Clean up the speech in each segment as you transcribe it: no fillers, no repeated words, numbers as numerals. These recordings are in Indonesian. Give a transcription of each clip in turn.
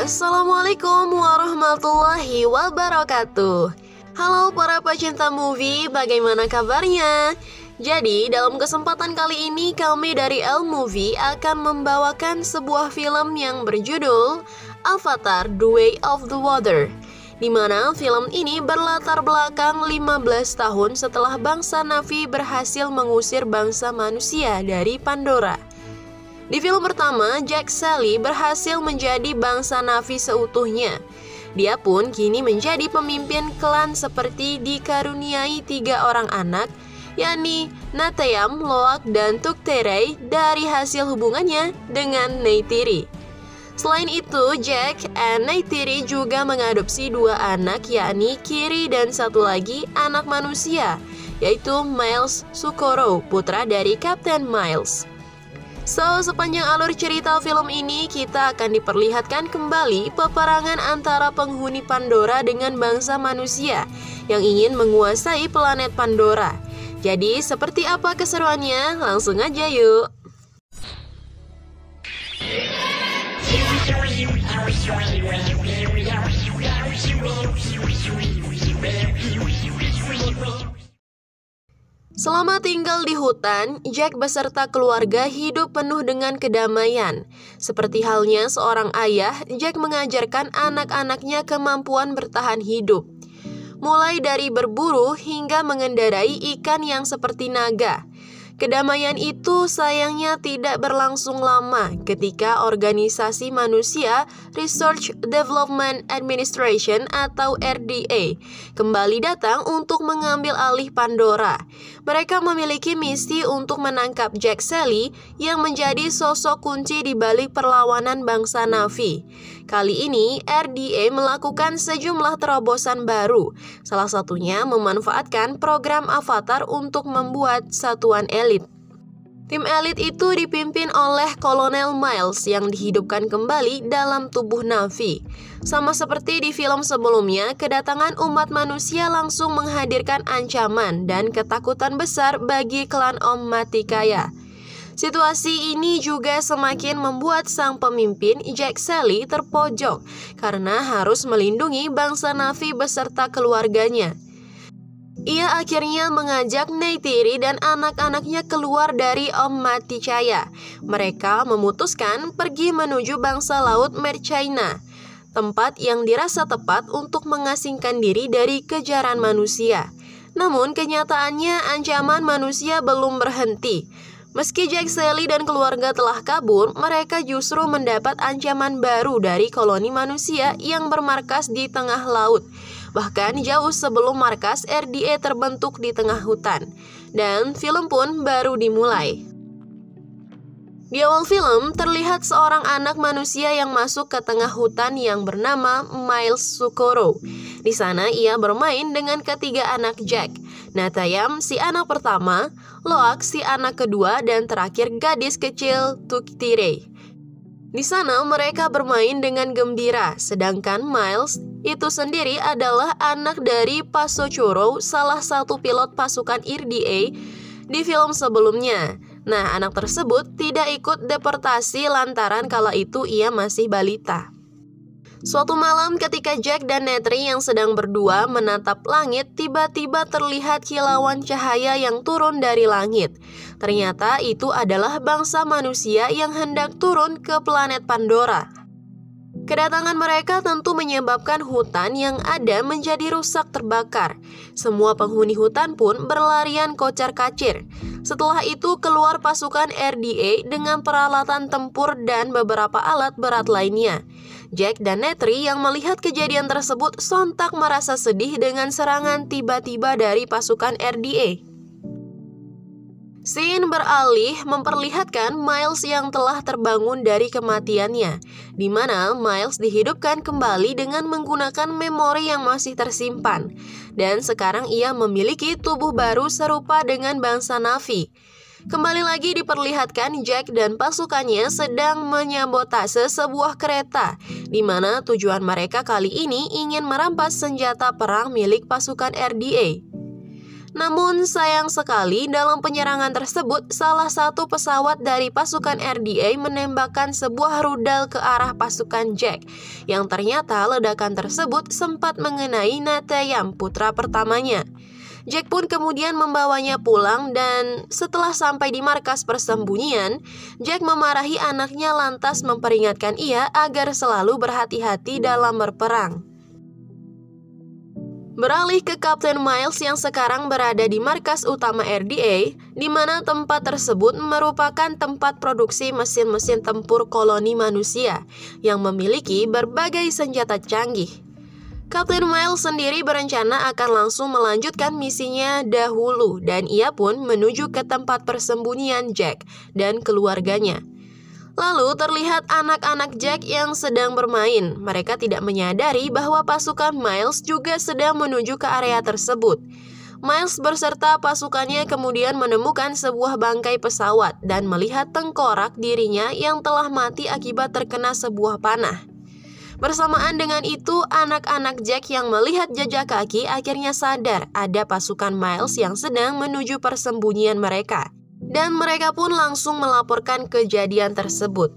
Assalamualaikum warahmatullahi wabarakatuh. Halo para pecinta movie, bagaimana kabarnya? Jadi dalam kesempatan kali ini kami dari L Movie akan membawakan sebuah film yang berjudul Avatar: The Way of the Water, di mana film ini berlatar belakang 15 tahun setelah bangsa Na'vi berhasil mengusir bangsa manusia dari Pandora. Di film pertama, Jack Sully berhasil menjadi bangsa Na'vi seutuhnya. Dia pun kini menjadi pemimpin klan seperti dikaruniai 3 orang anak, yakni Neteyam, Loak, dan Tukterei dari hasil hubungannya dengan Neytiri. Selain itu, Jack and Neytiri juga mengadopsi 2 anak, yakni Kiri dan satu lagi anak manusia, yaitu Miles Sukoro, putra dari Kapten Miles. So, sepanjang alur cerita film ini kita akan diperlihatkan kembali peperangan antara penghuni Pandora dengan bangsa manusia yang ingin menguasai planet Pandora. Jadi, seperti apa keseruannya? Langsung aja yuk! Selama tinggal di hutan, Jack beserta keluarga hidup penuh dengan kedamaian. Seperti halnya seorang ayah, Jack mengajarkan anak-anaknya kemampuan bertahan hidup. Mulai dari berburu hingga mengendarai ikan yang seperti naga. Kedamaian itu sayangnya tidak berlangsung lama ketika organisasi manusia Research Development Administration atau RDA kembali datang untuk mengambil alih Pandora. Mereka memiliki misi untuk menangkap Jack Sully yang menjadi sosok kunci di balik perlawanan bangsa Na'vi. Kali ini RDA melakukan sejumlah terobosan baru, salah satunya memanfaatkan program Avatar untuk membuat satuan elit. Tim elit itu dipimpin oleh Kolonel Miles yang dihidupkan kembali dalam tubuh Na'vi. Sama seperti di film sebelumnya, kedatangan umat manusia langsung menghadirkan ancaman dan ketakutan besar bagi klan Om Matikaya. Situasi ini juga semakin membuat sang pemimpin Jack Sully terpojok karena harus melindungi bangsa Na'vi beserta keluarganya. Ia akhirnya mengajak Neytiri dan anak-anaknya keluar dari Om Matikaya. Mereka memutuskan pergi menuju bangsa laut Mercaina, tempat yang dirasa tepat untuk mengasingkan diri dari kejaran manusia. Namun kenyataannya ancaman manusia belum berhenti. Meski Jack Sully dan keluarga telah kabur, mereka justru mendapat ancaman baru dari koloni manusia yang bermarkas di tengah laut. Bahkan jauh sebelum markas RDA terbentuk di tengah hutan. Dan film pun baru dimulai. Di awal film, terlihat seorang anak manusia yang masuk ke tengah hutan yang bernama Miles Sukoro. Di sana ia bermain dengan ketiga anak Jack, Neteyam si anak pertama, Loak si anak kedua, dan terakhir gadis kecil Tukterei. Di sana mereka bermain dengan gembira, sedangkan Miles itu sendiri adalah anak dari Pasocoro, salah satu pilot pasukan RDA di film sebelumnya. Nah, anak tersebut tidak ikut deportasi lantaran kala itu ia masih balita. Suatu malam ketika Jack dan Neytiri yang sedang berdua menatap langit, tiba-tiba terlihat kilauan cahaya yang turun dari langit. Ternyata itu adalah bangsa manusia yang hendak turun ke planet Pandora. Kedatangan mereka tentu menyebabkan hutan yang ada menjadi rusak terbakar. Semua penghuni hutan pun berlarian kocar-kacir. Setelah itu keluar pasukan RDA dengan peralatan tempur dan beberapa alat berat lainnya. Jack dan Neytiri yang melihat kejadian tersebut sontak merasa sedih dengan serangan tiba-tiba dari pasukan RDA. Scene beralih memperlihatkan Miles yang telah terbangun dari kematiannya, di mana Miles dihidupkan kembali dengan menggunakan memori yang masih tersimpan, dan sekarang ia memiliki tubuh baru serupa dengan bangsa Na'vi. Kembali lagi diperlihatkan Jack dan pasukannya sedang menyabotase sebuah kereta, di mana tujuan mereka kali ini ingin merampas senjata perang milik pasukan RDA. Namun sayang sekali dalam penyerangan tersebut salah satu pesawat dari pasukan RDA menembakkan sebuah rudal ke arah pasukan Jack, yang ternyata ledakan tersebut sempat mengenai Natayam, putra pertamanya. Jack pun kemudian membawanya pulang dan setelah sampai di markas persembunyian, Jack memarahi anaknya lantas memperingatkan ia agar selalu berhati-hati dalam berperang. Beralih ke Kapten Miles yang sekarang berada di markas utama RDA, di mana tempat tersebut merupakan tempat produksi mesin-mesin tempur koloni manusia yang memiliki berbagai senjata canggih. Kapten Miles sendiri berencana akan langsung melanjutkan misinya dahulu dan ia pun menuju ke tempat persembunyian Jack dan keluarganya. Lalu terlihat anak-anak Jack yang sedang bermain. Mereka tidak menyadari bahwa pasukan Miles juga sedang menuju ke area tersebut. Miles berserta pasukannya kemudian menemukan sebuah bangkai pesawat dan melihat tengkorak dirinya yang telah mati akibat terkena sebuah panah. Bersamaan dengan itu, anak-anak Jack yang melihat jejak kaki akhirnya sadar ada pasukan Miles yang sedang menuju persembunyian mereka. Dan mereka pun langsung melaporkan kejadian tersebut.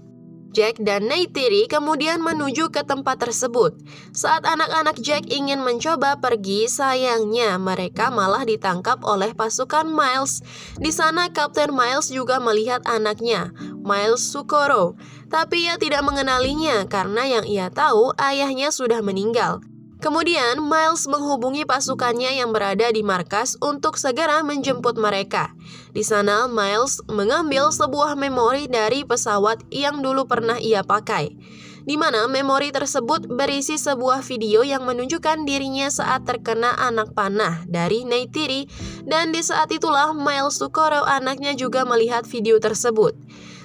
Jack dan Neytiri kemudian menuju ke tempat tersebut. Saat anak-anak Jack ingin mencoba pergi, sayangnya mereka malah ditangkap oleh pasukan Miles. Di sana Kapten Miles juga melihat anaknya, Miles Sukoro. Tapi ia tidak mengenalinya karena yang ia tahu ayahnya sudah meninggal. Kemudian Miles menghubungi pasukannya yang berada di markas untuk segera menjemput mereka. Di sana Miles mengambil sebuah memori dari pesawat yang dulu pernah ia pakai, di mana memori tersebut berisi sebuah video yang menunjukkan dirinya saat terkena anak panah dari Neytiri, dan di saat itulah Miles Sukoro anaknya juga melihat video tersebut.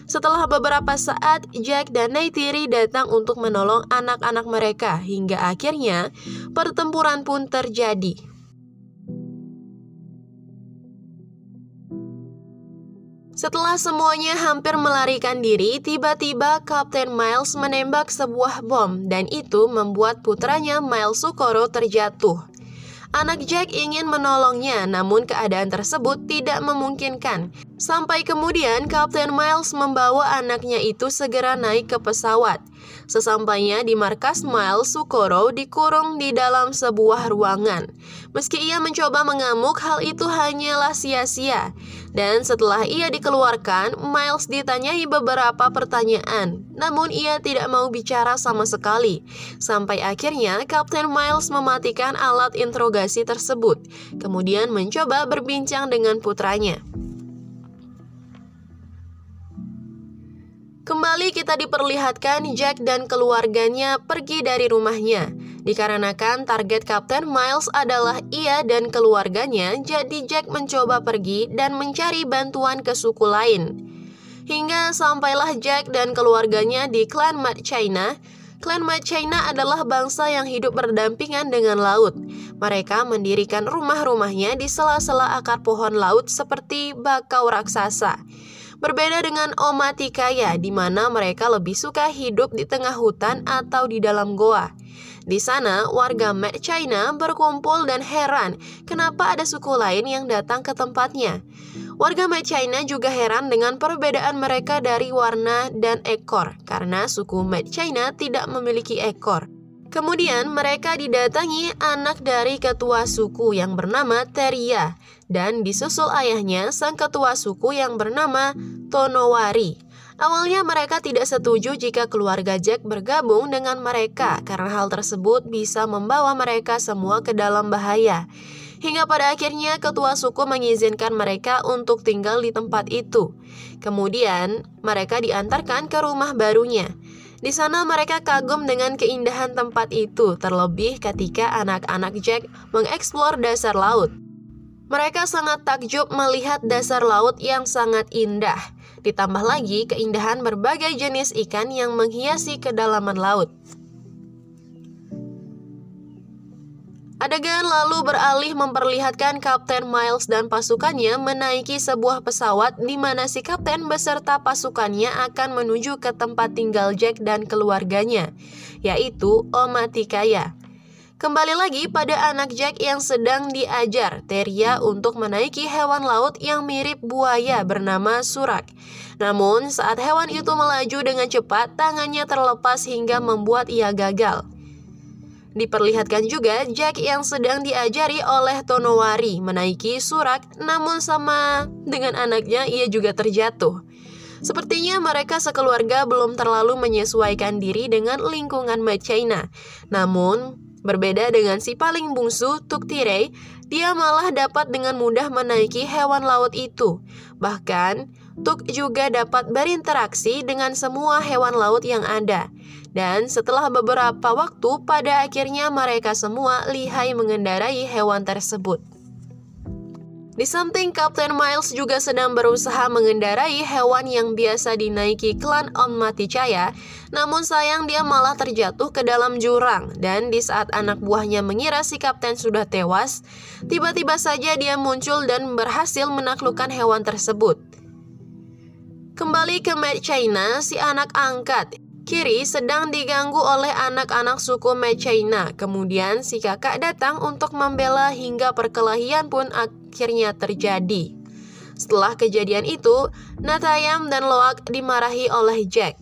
Setelah beberapa saat, Jack dan Neytiri datang untuk menolong anak-anak mereka hingga akhirnya pertempuran pun terjadi. Setelah semuanya hampir melarikan diri, tiba-tiba Kapten Miles menembak sebuah bom dan itu membuat putranya Miles Sukoro terjatuh. Anak Jack ingin menolongnya, namun keadaan tersebut tidak memungkinkan. Sampai kemudian Kapten Miles membawa anaknya itu segera naik ke pesawat. Sesampainya di markas, Miles Sukoro dikurung di dalam sebuah ruangan. Meski ia mencoba mengamuk, hal itu hanyalah sia-sia. Dan setelah ia dikeluarkan, Miles ditanyai beberapa pertanyaan, namun ia tidak mau bicara sama sekali. Sampai akhirnya Kapten Miles mematikan alat interogasi tersebut, kemudian mencoba berbincang dengan putranya. Kembali kita diperlihatkan Jack dan keluarganya pergi dari rumahnya. Dikarenakan target Kapten Miles adalah ia dan keluarganya, jadi Jack mencoba pergi dan mencari bantuan ke suku lain. Hingga sampailah Jack dan keluarganya di klan Mad China. Klan Mad China adalah bangsa yang hidup berdampingan dengan laut. Mereka mendirikan rumah-rumahnya di sela-sela akar pohon laut seperti bakau raksasa. Berbeda dengan Omaticaya, di mana mereka lebih suka hidup di tengah hutan atau di dalam goa. Di sana, warga Mad China berkumpul dan heran kenapa ada suku lain yang datang ke tempatnya. Warga Mad China juga heran dengan perbedaan mereka dari warna dan ekor, karena suku Mad China tidak memiliki ekor. Kemudian mereka didatangi anak dari ketua suku yang bernama Teria, dan disusul ayahnya sang ketua suku yang bernama Tonowari. Awalnya mereka tidak setuju jika keluarga Jack bergabung dengan mereka karena hal tersebut bisa membawa mereka semua ke dalam bahaya. Hingga pada akhirnya ketua suku mengizinkan mereka untuk tinggal di tempat itu. Kemudian mereka diantarkan ke rumah barunya. Di sana mereka kagum dengan keindahan tempat itu, terlebih ketika anak-anak Jack mengeksplor dasar laut. Mereka sangat takjub melihat dasar laut yang sangat indah, ditambah lagi keindahan berbagai jenis ikan yang menghiasi kedalaman laut. Adegan lalu beralih memperlihatkan Kapten Miles dan pasukannya menaiki sebuah pesawat di mana si kapten beserta pasukannya akan menuju ke tempat tinggal Jack dan keluarganya, yaitu Omaticaya. Kembali lagi pada anak Jack yang sedang diajar Teria untuk menaiki hewan laut yang mirip buaya bernama Surak. Namun saat hewan itu melaju dengan cepat, tangannya terlepas hingga membuat ia gagal. Diperlihatkan juga Jack yang sedang diajari oleh Tonowari menaiki Surak, namun sama dengan anaknya ia juga terjatuh. Sepertinya mereka sekeluarga belum terlalu menyesuaikan diri dengan lingkungan Machaina. Namun, berbeda dengan si paling bungsu, Tuktire, dia malah dapat dengan mudah menaiki hewan laut itu. Bahkan, Tuk juga dapat berinteraksi dengan semua hewan laut yang ada. Dan setelah beberapa waktu, pada akhirnya mereka semua lihai mengendarai hewan tersebut. Di samping Kapten Miles juga sedang berusaha mengendarai hewan yang biasa dinaiki klan Om Maticaya, namun sayang dia malah terjatuh ke dalam jurang. Dan di saat anak buahnya mengira si kapten sudah tewas, tiba-tiba saja dia muncul dan berhasil menaklukkan hewan tersebut. Kembali ke Machaina, si anak angkat Kiri sedang diganggu oleh anak-anak suku Machaina. Kemudian si kakak datang untuk membela hingga perkelahian pun akhirnya terjadi. Setelah kejadian itu, Natayam dan Loak dimarahi oleh Jack.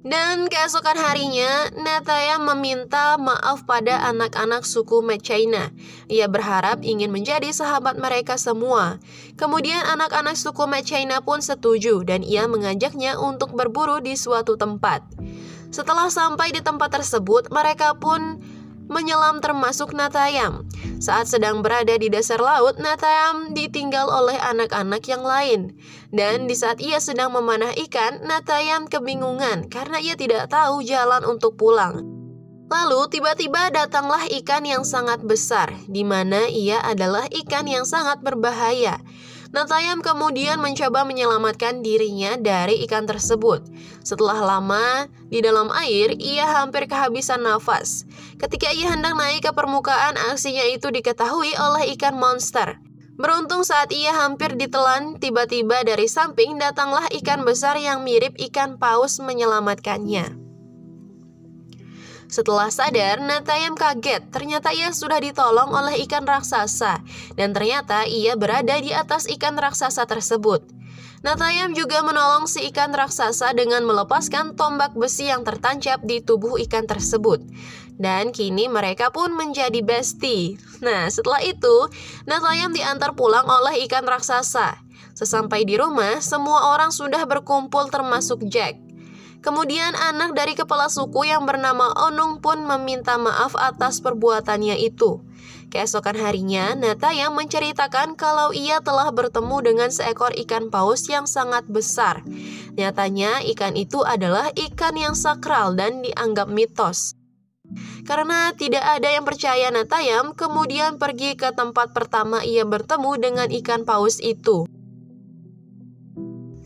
Dan keesokan harinya, Natayam meminta maaf pada anak-anak suku Machaina. Ia berharap ingin menjadi sahabat mereka semua. Kemudian anak-anak suku Machaina pun setuju dan ia mengajaknya untuk berburu di suatu tempat. Setelah sampai di tempat tersebut, mereka pun menyelam termasuk Natayam. Saat sedang berada di dasar laut, Natayam ditinggal oleh anak-anak yang lain. Dan di saat ia sedang memanah ikan, Natayam kebingungan karena ia tidak tahu jalan untuk pulang. Lalu tiba-tiba datanglah ikan yang sangat besar, di mana ia adalah ikan yang sangat berbahaya. Natayam kemudian mencoba menyelamatkan dirinya dari ikan tersebut. Setelah lama di dalam air, ia hampir kehabisan nafas. Ketika ia hendak naik ke permukaan, aksinya itu diketahui oleh ikan monster. Beruntung saat ia hampir ditelan, tiba-tiba dari samping datanglah ikan besar yang mirip ikan paus menyelamatkannya. Setelah sadar, Natayam kaget. Ternyata ia sudah ditolong oleh ikan raksasa. Dan ternyata ia berada di atas ikan raksasa tersebut. Natayam juga menolong si ikan raksasa dengan melepaskan tombak besi yang tertancap di tubuh ikan tersebut. Dan kini mereka pun menjadi bestie. Nah, setelah itu, Natayam diantar pulang oleh ikan raksasa. Sesampai di rumah, semua orang sudah berkumpul termasuk Jack. Kemudian anak dari kepala suku yang bernama Onung pun meminta maaf atas perbuatannya itu. Keesokan harinya, Natayam menceritakan kalau ia telah bertemu dengan seekor ikan paus yang sangat besar. Nyatanya ikan itu adalah ikan yang sakral dan dianggap mitos. Karena tidak ada yang percaya, Natayam kemudian pergi ke tempat pertama ia bertemu dengan ikan paus itu.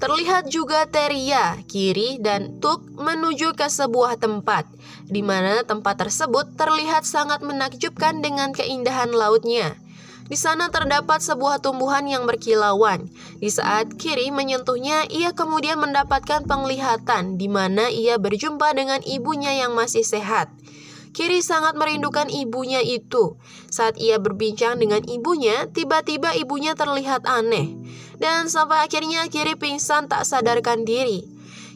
Terlihat juga Teria, Kiri, dan Tuk menuju ke sebuah tempat, di mana tempat tersebut terlihat sangat menakjubkan dengan keindahan lautnya. Di sana terdapat sebuah tumbuhan yang berkilauan. Di saat Kiri menyentuhnya, ia kemudian mendapatkan penglihatan, di mana ia berjumpa dengan ibunya yang masih sehat. Kiri sangat merindukan ibunya itu. Saat ia berbincang dengan ibunya, tiba-tiba ibunya terlihat aneh. Dan sampai akhirnya Kiri pingsan tak sadarkan diri.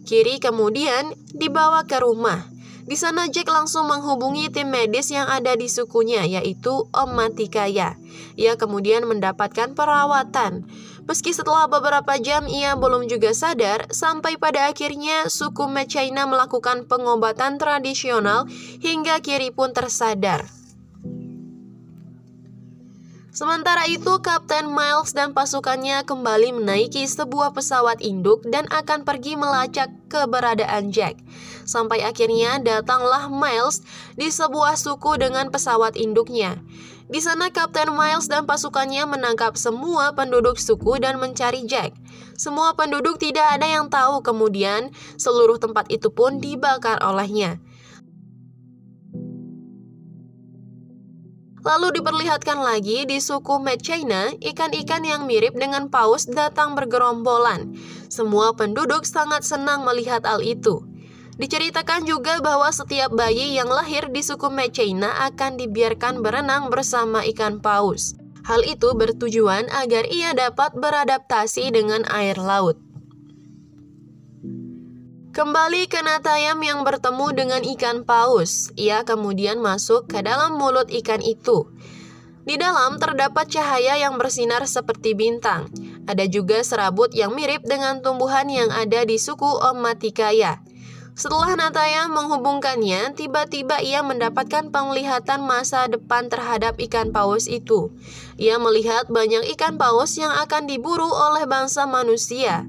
Kiri kemudian dibawa ke rumah. Di sana Jack langsung menghubungi tim medis yang ada di sukunya, yaitu Om Maticaya. Ia kemudian mendapatkan perawatan. Meski setelah beberapa jam ia belum juga sadar, sampai pada akhirnya suku Machaina melakukan pengobatan tradisional hingga Kiri pun tersadar. Sementara itu, Kapten Miles dan pasukannya kembali menaiki sebuah pesawat induk dan akan pergi melacak keberadaan Jack. Sampai akhirnya datanglah Miles di sebuah suku dengan pesawat induknya. Di sana Kapten Miles dan pasukannya menangkap semua penduduk suku dan mencari Jack. Semua penduduk tidak ada yang tahu, kemudian seluruh tempat itu pun dibakar olehnya. Lalu diperlihatkan lagi di suku Machaina, ikan-ikan yang mirip dengan paus datang bergerombolan. Semua penduduk sangat senang melihat hal itu. Diceritakan juga bahwa setiap bayi yang lahir di suku Mechina akan dibiarkan berenang bersama ikan paus. Hal itu bertujuan agar ia dapat beradaptasi dengan air laut. Kembali ke Natayam yang bertemu dengan ikan paus, ia kemudian masuk ke dalam mulut ikan itu. Di dalam terdapat cahaya yang bersinar seperti bintang. Ada juga serabut yang mirip dengan tumbuhan yang ada di suku Omaticaya. Setelah Natayam menghubungkannya, tiba-tiba ia mendapatkan penglihatan masa depan terhadap ikan paus itu. Ia melihat banyak ikan paus yang akan diburu oleh bangsa manusia.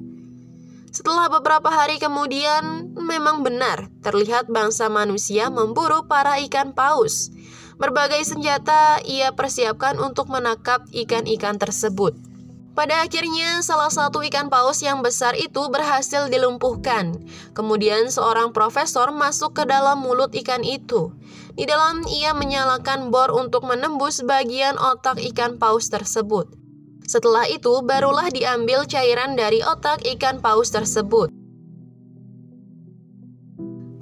Setelah beberapa hari kemudian, memang benar, terlihat bangsa manusia memburu para ikan paus. Berbagai senjata ia persiapkan untuk menangkap ikan-ikan tersebut. Pada akhirnya, salah satu ikan paus yang besar itu berhasil dilumpuhkan. Kemudian seorang profesor masuk ke dalam mulut ikan itu. Di dalam ia menyalakan bor untuk menembus bagian otak ikan paus tersebut. Setelah itu, barulah diambil cairan dari otak ikan paus tersebut.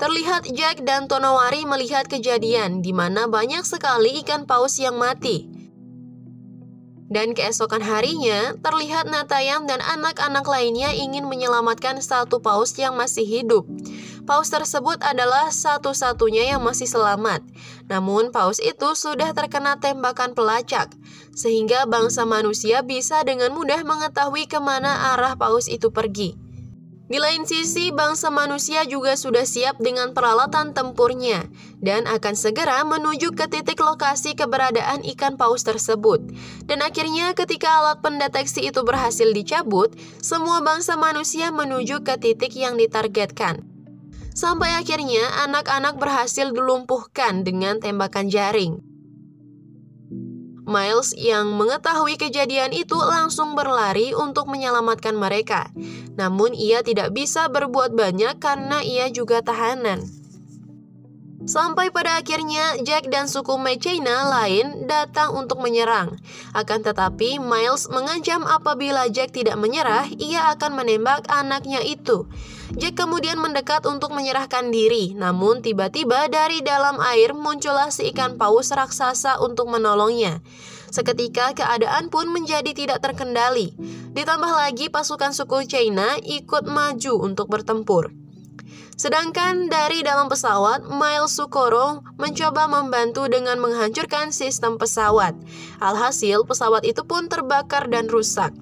Terlihat Jack dan Tonowari melihat kejadian di mana banyak sekali ikan paus yang mati. Dan keesokan harinya, terlihat Natayam dan anak-anak lainnya ingin menyelamatkan satu paus yang masih hidup. Paus tersebut adalah satu-satunya yang masih selamat. Namun, paus itu sudah terkena tembakan pelacak, sehingga bangsa manusia bisa dengan mudah mengetahui kemana arah paus itu pergi. Di lain sisi, bangsa manusia juga sudah siap dengan peralatan tempurnya dan akan segera menuju ke titik lokasi keberadaan ikan paus tersebut. Dan akhirnya ketika alat pendeteksi itu berhasil dicabut, semua bangsa manusia menuju ke titik yang ditargetkan. Sampai akhirnya anak-anak berhasil dilumpuhkan dengan tembakan jaring. Miles yang mengetahui kejadian itu langsung berlari untuk menyelamatkan mereka. Namun ia tidak bisa berbuat banyak karena ia juga tahanan. Sampai pada akhirnya Jack dan suku Mechina lain datang untuk menyerang. Akan tetapi Miles mengancam apabila Jack tidak menyerah, ia akan menembak anaknya itu. Jack kemudian mendekat untuk menyerahkan diri, namun tiba-tiba dari dalam air muncullah si ikan paus raksasa untuk menolongnya. Seketika keadaan pun menjadi tidak terkendali. Ditambah lagi pasukan suku China ikut maju untuk bertempur. Sedangkan dari dalam pesawat, Miles Sukoro mencoba membantu dengan menghancurkan sistem pesawat. Alhasil, pesawat itu pun terbakar dan rusak.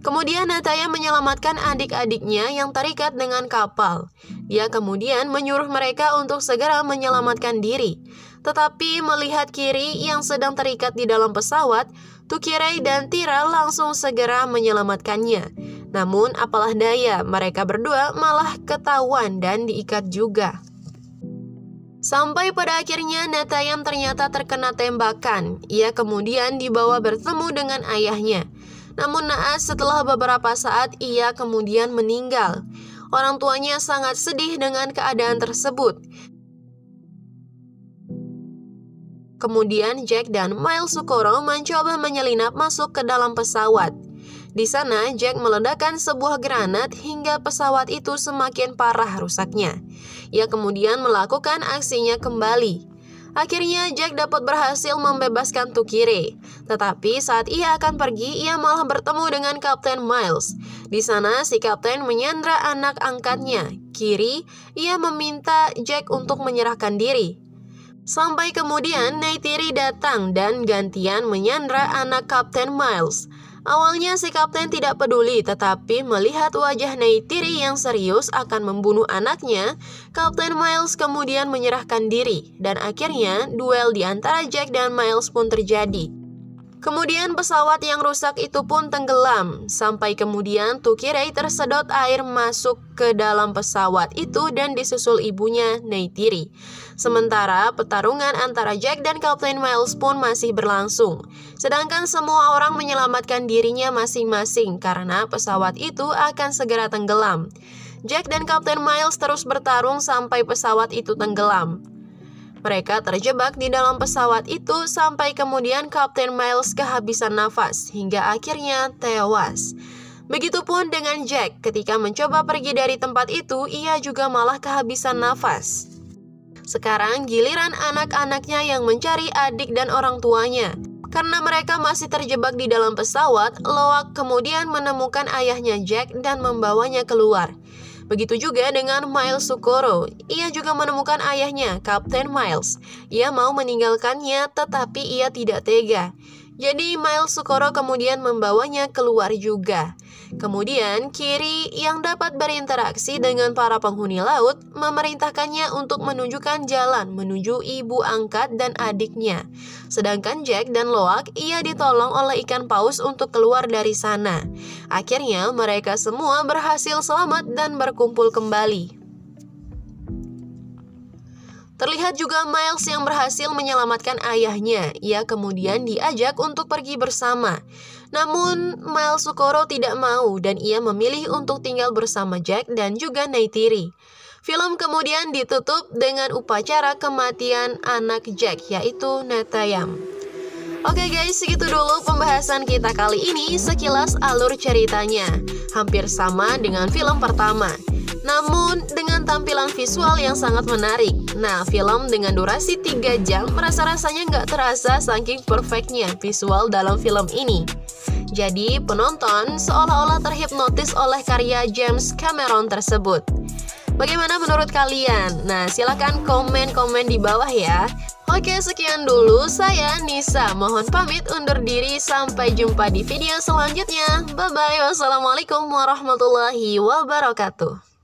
Kemudian Natayam menyelamatkan adik-adiknya yang terikat dengan kapal. Dia kemudian menyuruh mereka untuk segera menyelamatkan diri. Tetapi melihat Kiri yang sedang terikat di dalam pesawat, Tukirei dan Tira langsung segera menyelamatkannya. Namun apalah daya, mereka berdua malah ketahuan dan diikat juga. Sampai pada akhirnya Natayam ternyata terkena tembakan. Ia kemudian dibawa bertemu dengan ayahnya. Namun naas setelah beberapa saat ia kemudian meninggal. Orang tuanya sangat sedih dengan keadaan tersebut. Kemudian Jack dan Miles Sukoro mencoba menyelinap masuk ke dalam pesawat. Di sana, Jack meledakkan sebuah granat hingga pesawat itu semakin parah rusaknya. Ia kemudian melakukan aksinya kembali. Akhirnya, Jack dapat berhasil membebaskan Tukire. Tetapi saat ia akan pergi, ia malah bertemu dengan Kapten Miles. Di sana, si Kapten menyandra anak angkatnya, Kiri. Ia meminta Jack untuk menyerahkan diri. Sampai kemudian, Neytiri datang dan gantian menyandra anak Kapten Miles. Awalnya si kapten tidak peduli, tetapi melihat wajah Neytiri yang serius akan membunuh anaknya, Kapten Miles kemudian menyerahkan diri, dan akhirnya duel di antara Jack dan Miles pun terjadi. Kemudian pesawat yang rusak itu pun tenggelam, sampai kemudian Tukirei tersedot air masuk ke dalam pesawat itu dan disusul ibunya Neytiri. Sementara pertarungan antara Jack dan Kapten Miles pun masih berlangsung. Sedangkan semua orang menyelamatkan dirinya masing-masing karena pesawat itu akan segera tenggelam. Jack dan Kapten Miles terus bertarung sampai pesawat itu tenggelam. Mereka terjebak di dalam pesawat itu sampai kemudian Kapten Miles kehabisan nafas hingga akhirnya tewas. Begitupun dengan Jack, ketika mencoba pergi dari tempat itu, ia juga malah kehabisan nafas. Sekarang giliran anak-anaknya yang mencari adik dan orang tuanya. Karena mereka masih terjebak di dalam pesawat, Loak kemudian menemukan ayahnya Jack dan membawanya keluar. Begitu juga dengan Miles Sukoro, ia juga menemukan ayahnya, Kapten Miles. Ia mau meninggalkannya, tetapi ia tidak tega. Jadi Miles Sukoro kemudian membawanya keluar juga. Kemudian Kiri yang dapat berinteraksi dengan para penghuni laut memerintahkannya untuk menunjukkan jalan menuju ibu angkat dan adiknya. Sedangkan Jack dan Loak ia ditolong oleh ikan paus untuk keluar dari sana. Akhirnya mereka semua berhasil selamat dan berkumpul kembali. Terlihat juga Miles yang berhasil menyelamatkan ayahnya. Ia kemudian diajak untuk pergi bersama. Namun Miles Sukoro tidak mau dan ia memilih untuk tinggal bersama Jack dan juga Neytiri. Film kemudian ditutup dengan upacara kematian anak Jack, yaitu Neteyam. Oke guys, segitu dulu pembahasan kita kali ini. Sekilas alur ceritanya hampir sama dengan film pertama, namun dengan tampilan visual yang sangat menarik. Nah, film dengan durasi 3 jam rasa-rasanya nggak terasa saking perfectnya visual dalam film ini. Jadi penonton seolah-olah terhipnotis oleh karya James Cameron tersebut. Bagaimana menurut kalian? Nah, silahkan komen-komen di bawah ya. Oke, sekian dulu saya Nisa. Mohon pamit undur diri. Sampai jumpa di video selanjutnya. Bye-bye. Wassalamualaikum warahmatullahi wabarakatuh.